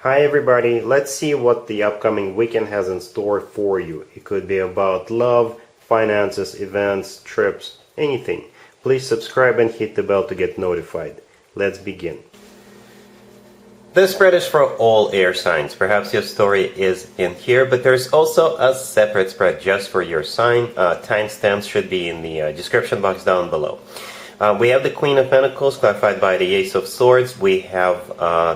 Hi everybody, let's see what the upcoming weekend has in store for you. It could be about love, finances, events, trips, anything. Please subscribe and hit the bell to get notified. Let's begin. This spread is for all air signs. Perhaps your story is in here, but there's also a separate spread just for your sign. Timestamps should be in the description box down below. We have the Queen of Pentacles clarified by the Ace of Swords. We have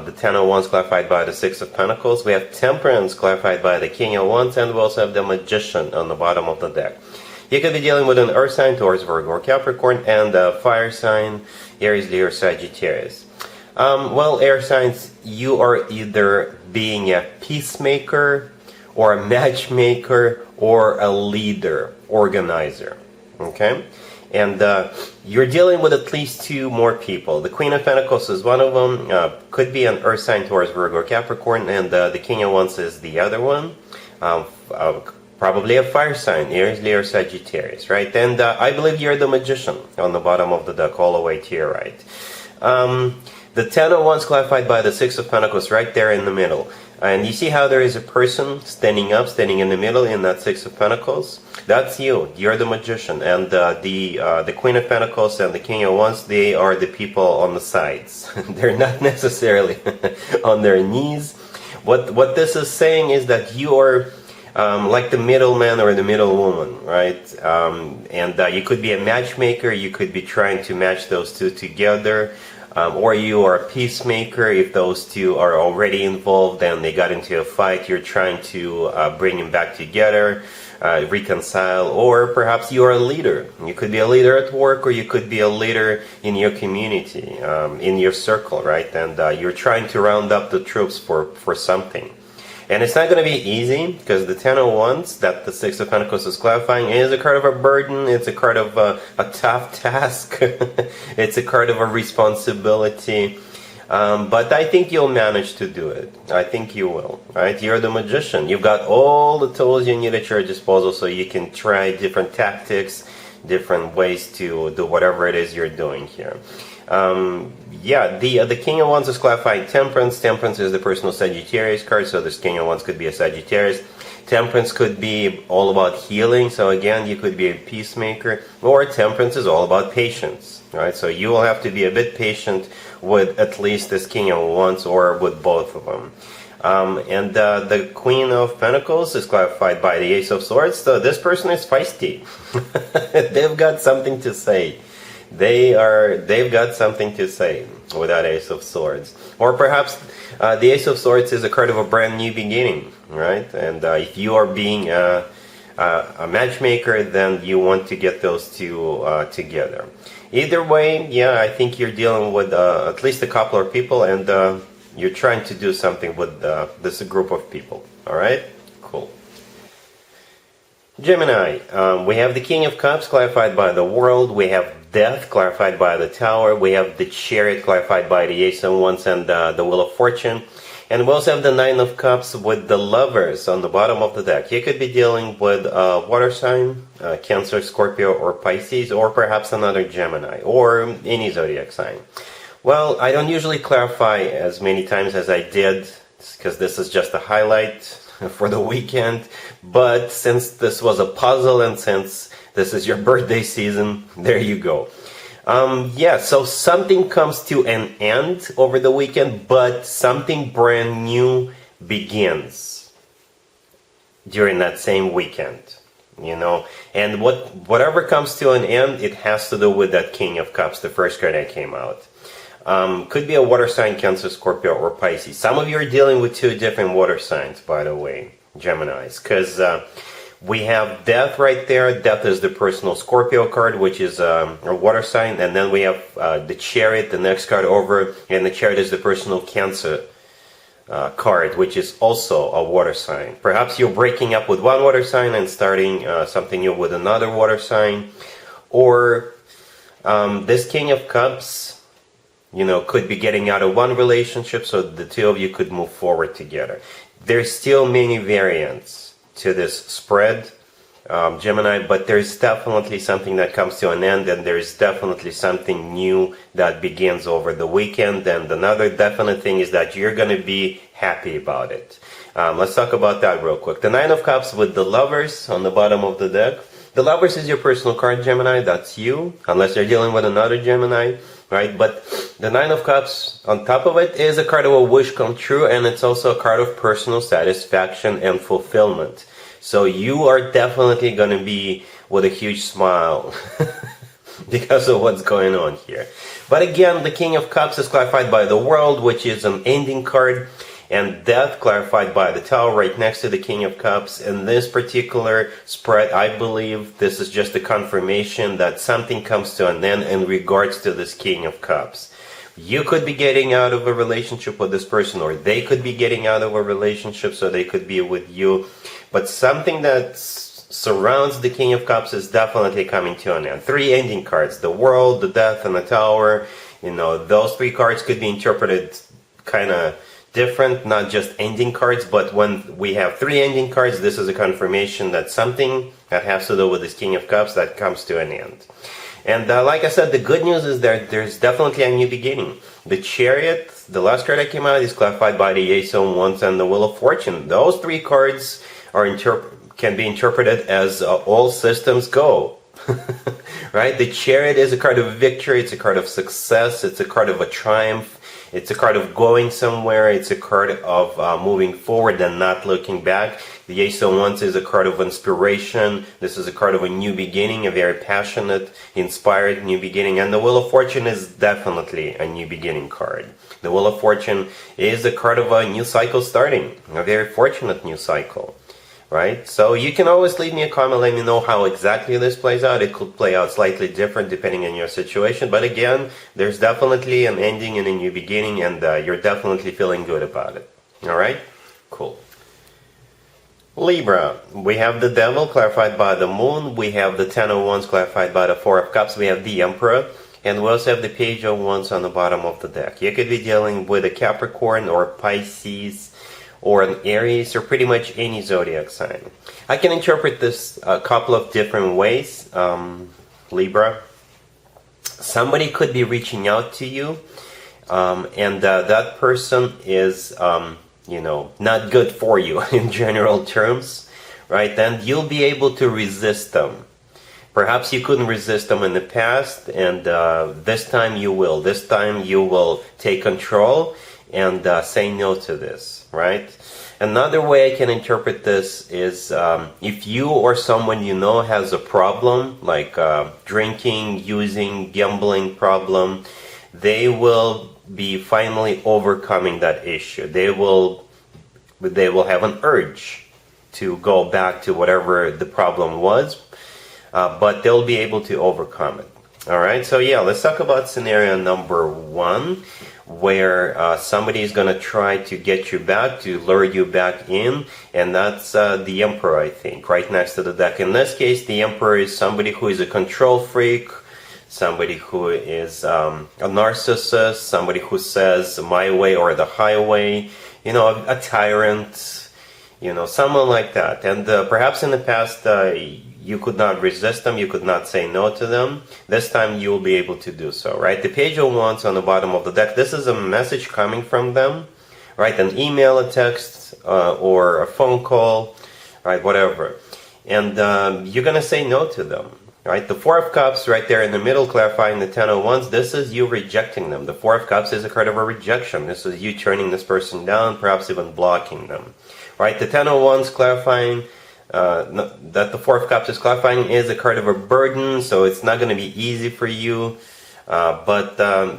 the Ten of Wands clarified by the Six of Pentacles. We have Temperance clarified by the King of Wands, and we also have the Magician on the bottom of the deck. You could be dealing with an Earth sign, Taurus, Virgo, or Capricorn, and a Fire sign, Aries, Leo, or Sagittarius. Well, air signs, you are either being a peacemaker, or a matchmaker, or a leader, organizer. Okay? And you're dealing with at least two more people. The Queen of Pentacles is one of them. Could be an Earth sign, Taurus, Virgo, or Capricorn. And the King of Wands is the other one. Probably a fire sign, Aries, Leo, or Sagittarius, right? And I believe you're the Magician on the bottom of the deck, all the way to your right. The Ten of Wands clarified by the Six of Pentacles right there in the middle. And you see how there is a person standing up, standing in the middle in that Six of Pentacles? That's you. You're the Magician. And the Queen of Pentacles and the King of Wands, they are the people on the sides. They're not necessarily on their knees. What this is saying is that you are like the middleman or the middle woman, right? And you could be a matchmaker. You could be trying to match those two together. Or you are a peacemaker. If those two are already involved and they got into a fight, you're trying to bring them back together, reconcile. Or perhaps you are a leader. You could be a leader at work, or you could be a leader in your community, in your circle, right? And you're trying to round up the troops for something. And it's not going to be easy, because the Ten of Wands that the Six of Pentacles is clarifying is a card of a burden. It's a card of a tough task. It's a card of a responsibility. But I think you'll manage to do it. I think you will, right? You're the Magician. You've got all the tools you need at your disposal, so you can try different tactics, different ways to do whatever it is you're doing here. Yeah, the King of Wands is clarifying Temperance. Temperance is the personal Sagittarius card, so this King of Wands could be a Sagittarius. Temperance could be all about healing, so again, you could be a peacemaker. Or Temperance is all about patience, right? So you will have to be a bit patient with at least this King of Wands, or with both of them. And the Queen of Pentacles is clarified by the Ace of Swords, so this person is feisty. They've got something to say. They've got something to say with that Ace of Swords. Or perhaps the Ace of Swords is a card of a brand new beginning, right? And if you are being a matchmaker, then you want to get those two together. Either way, yeah, I think you're dealing with at least a couple of people, and you're trying to do something with this group of people. All right? Cool. Gemini, we have the King of Cups clarified by the World. We have Death clarified by the Tower. We have the Chariot clarified by the Ace of Wands and the Wheel of Fortune. And we also have the Nine of Cups with the Lovers on the bottom of the deck. You could be dealing with a water sign, Cancer, Scorpio, or Pisces, or perhaps another Gemini, or any zodiac sign. Well, I don't usually clarify as many times as I did, because this is just a highlight for the weekend. But since this was a puzzle, and since this is your birthday season, there you go. Yeah, so something comes to an end over the weekend, but something brand new begins during that same weekend, you know. And whatever comes to an end, it has to do with that King of Cups, the first card that came out. Could be a water sign, Cancer, Scorpio, or Pisces. Some of you are dealing with two different water signs, by the way, Geminis, because we have Death right there. Death is the personal Scorpio card, which is a water sign. And then we have the Chariot, the next card over. And the Chariot is the personal Cancer card, which is also a water sign. Perhaps you're breaking up with one water sign and starting something new with another water sign. Or this King of Cups, you know, could be getting out of one relationship, so the two of you could move forward together. There's still many variants to this spread, Gemini, but there's definitely something that comes to an end, and there's definitely something new that begins over the weekend. And another definite thing is that you're going to be happy about it. Let's talk about that real quick. The Nine of Cups with the Lovers on the bottom of the deck. The Lovers is your personal card, Gemini. That's you, unless you're dealing with another Gemini, right? But the Nine of Cups on top of it is a card of a wish come true, and it's also a card of personal satisfaction and fulfillment. So you are definitely going to be with a huge smile because of what's going on here. But again, the King of Cups is clarified by the World, which is an ending card, and Death clarified by the Tower right next to the King of Cups. In this particular spread, I believe this is just a confirmation that something comes to an end in regards to this King of Cups. You could be getting out of a relationship with this person, or they could be getting out of a relationship, so they could be with you. But something that surrounds the King of Cups is definitely coming to an end. Three ending cards: the World, the Death, and the Tower. You know, those three cards could be interpreted kind of different, not just ending cards. But when we have three ending cards, this is a confirmation that something that has to do with this King of Cups that comes to an end. And like I said, the good news is that there's definitely a new beginning. The Chariot, the last card that came out, is clarified by the Ace of Wands and the Wheel of Fortune. Those three cards are can be interpreted as all systems go. Right? The Chariot is a card of victory, it's a card of success, it's a card of a triumph, it's a card of going somewhere, it's a card of moving forward and not looking back. The Ace of Wands is a card of inspiration. This is a card of a new beginning, a very passionate, inspired new beginning. And the Wheel of Fortune is definitely a new beginning card. The Wheel of Fortune is a card of a new cycle starting, a very fortunate new cycle. Right? So you can always leave me a comment, let me know how exactly this plays out. It could play out slightly different depending on your situation. But again, there's definitely an ending and a new beginning, and you're definitely feeling good about it. Alright? Cool. Libra, we have the Devil clarified by the Moon. We have the Ten of Wands clarified by the Four of Cups. We have the Emperor. And we also have the Page of Wands on the bottom of the deck. You could be dealing with a Capricorn or Pisces, or an Aries, or pretty much any zodiac sign. I can interpret this a couple of different ways, Libra. Somebody could be reaching out to you, and that person is, not good for you in general terms, right? And you'll be able to resist them. Perhaps you couldn't resist them in the past, and this time you will. This time you will take control and say no to this, right? Another way I can interpret this is if you or someone you know has a problem, like drinking, using, gambling problem, they will be finally overcoming that issue. They will have an urge to go back to whatever the problem was, but they'll be able to overcome it. Alright, so yeah, let's talk about scenario number one, where somebody is going to try to get you back, to lure you back in, and that's the Emperor, I think, right next to the deck. In this case, the Emperor is somebody who is a control freak, somebody who is a narcissist, somebody who says my way or the highway, a tyrant, someone like that. And perhaps in the past, you could not resist them, you could not say no to them. This time you will be able to do so, right? The Page of Wands on the bottom of the deck, this is a message coming from them, right? An email, a text, or a phone call, right? Whatever. And you're going to say no to them, right? The Four of Cups right there in the middle clarifying the Ten of Wands, this is you rejecting them. The Four of Cups is a card of a rejection. This is you turning this person down, perhaps even blocking them, right? The Ten of Wands clarifying that the Four of Cups is clarifying is a card of a burden, so it's not going to be easy for you, but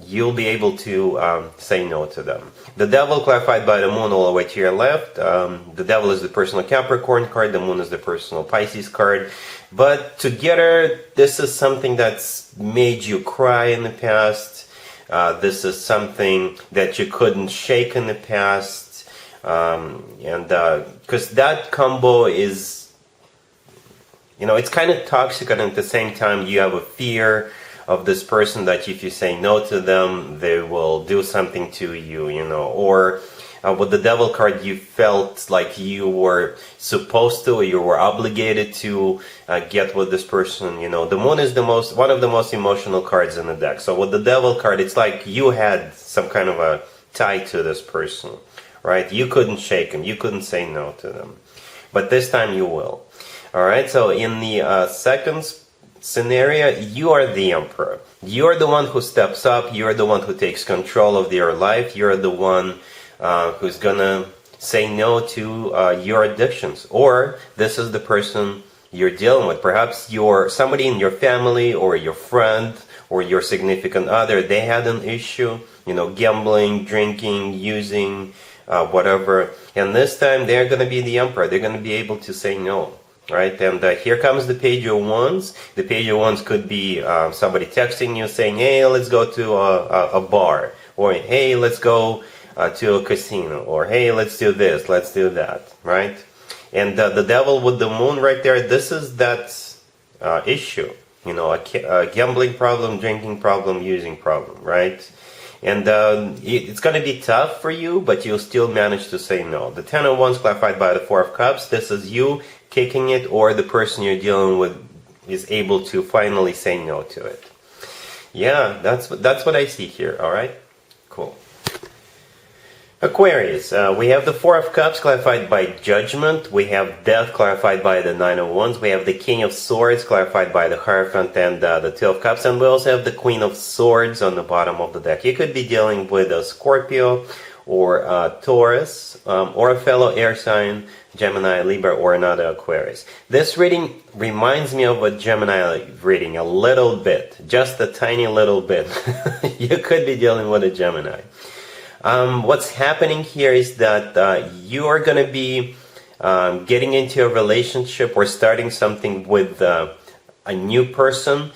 you'll be able to say no to them. The Devil clarified by the Moon all the way to your left. The Devil is the personal Capricorn card, the Moon is the personal Pisces card, but together this is something that's made you cry in the past. This is something that you couldn't shake in the past. And because that combo is, it's kind of toxic, and at the same time you have a fear of this person that if you say no to them, they will do something to you, you know. Or with the Devil card, you felt like you were supposed to, or you were obligated to get with this person, you know. The Moon is one of the most emotional cards in the deck. So with the Devil card, it's like you had some kind of a tie to this person, right? You couldn't shake them, you couldn't say no to them. But this time you will. Alright, so in the second scenario, you are the Emperor. You're the one who steps up, you're the one who takes control of your life, you're the one who's gonna say no to your addictions. Or this is the person you're dealing with. Perhaps you're somebody in your family or your friend or your significant other, they had an issue, you know, gambling, drinking, using, whatever. And this time they're going to be the Emperor. They're going to be able to say no, right? And here comes the Page of Wands. The Page of Wands could be somebody texting you saying, hey, let's go to a bar, or hey, let's go to a casino, or hey, let's do this, let's do that, right? And the Devil with the Moon right there, this is that issue, you know, a gambling problem, drinking problem, using problem, right? And it's going to be tough for you, but you'll still manage to say no. The Ten of Wands clarified by the Four of Cups. This is you kicking it, or the person you're dealing with is able to finally say no to it. Yeah, that's what I see here. All right, cool. Aquarius, we have the Four of Cups clarified by Judgment. We have Death clarified by the Nine of Wands. We have the King of Swords clarified by the Hierophant and the Two of Cups. And we also have the Queen of Swords on the bottom of the deck. You could be dealing with a Scorpio or a Taurus or a fellow air sign, Gemini, Libra, or another Aquarius. This reading reminds me of a Gemini reading a little bit, just a tiny little bit. You could be dealing with a Gemini. What's happening here is that you are going to be getting into a relationship or starting something with a new person,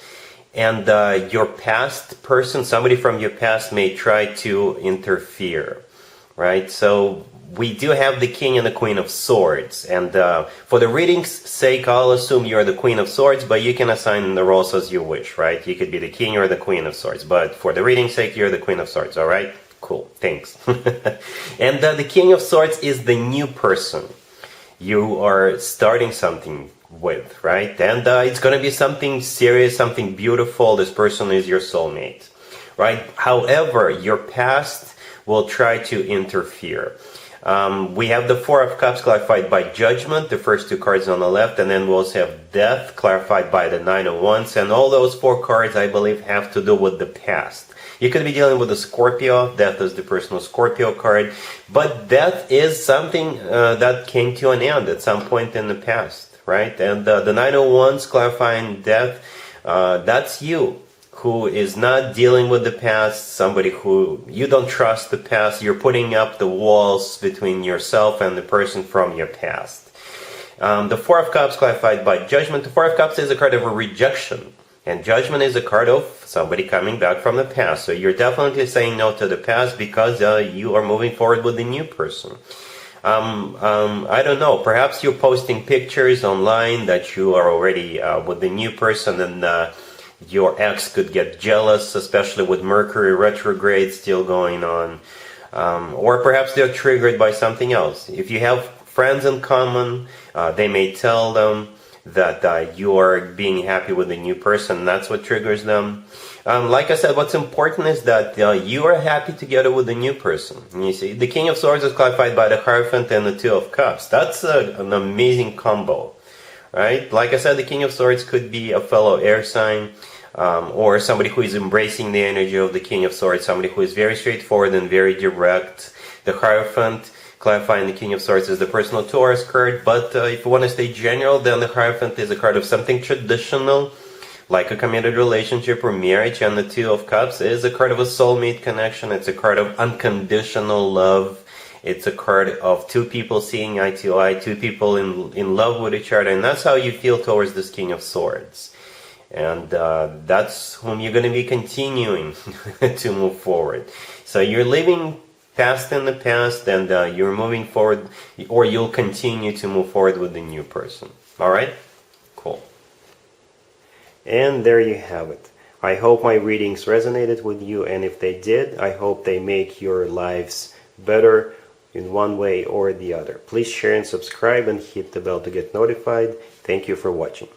and your past person, somebody from your past, may try to interfere, right? So we do have the King and the Queen of Swords, and for the reading's sake, I'll assume you're the Queen of Swords, but you can assign the roles as you wish, right? You could be the King or the Queen of Swords, but for the reading's sake, you're the Queen of Swords, all right? Cool, thanks. And the King of Swords is the new person you are starting something with, right? And it's going to be something serious, something beautiful. This person is your soulmate, right? However, your past will try to interfere. We have the Four of Cups clarified by Judgment, the first two cards on the left, and then we also have Death clarified by the Nine of Wands. And all those four cards, I believe, have to do with the past. You could be dealing with a Scorpio. Death is the personal Scorpio card. But death is something that came to an end at some point in the past, right? And the Nine of Wands clarifying death, that's you who is not dealing with the past, somebody who you don't trust the past. You're putting up the walls between yourself and the person from your past. The Four of Cups clarified by Judgment. The Four of Cups is a card of a rejection. And Judgment is a card of somebody coming back from the past. So you're definitely saying no to the past because you are moving forward with the new person. I don't know. Perhaps you're posting pictures online that you are already with the new person, and your ex could get jealous, especially with Mercury retrograde still going on. Or perhaps they're triggered by something else. If you have friends in common, they may tell them that you are being happy with the new person. That's what triggers them. Like I said, what's important is that you are happy together with the new person. You see, the King of Swords is clarified by the Hierophant and the Two of Cups. That's an amazing combo, right? Like I said, the King of Swords could be a fellow air sign, or somebody who is embracing the energy of the King of Swords, somebody who is very straightforward and very direct. The Hierophant clarifying the King of Swords is the personal Taurus card, but if you want to stay general, then the Hierophant is a card of something traditional, like a committed relationship or marriage, and the Two of Cups is a card of a soulmate connection. It's a card of unconditional love. It's a card of two people seeing eye to eye, two people in love with each other, and that's how you feel towards this King of Swords. And that's whom you're going to be continuing to move forward. So you're living past in the past, and you're moving forward, or you'll continue to move forward with the new person. All right? Cool. And there you have it. I hope my readings resonated with you, and if they did, I hope they make your lives better in one way or the other. Please share and subscribe and hit the bell to get notified. Thank you for watching.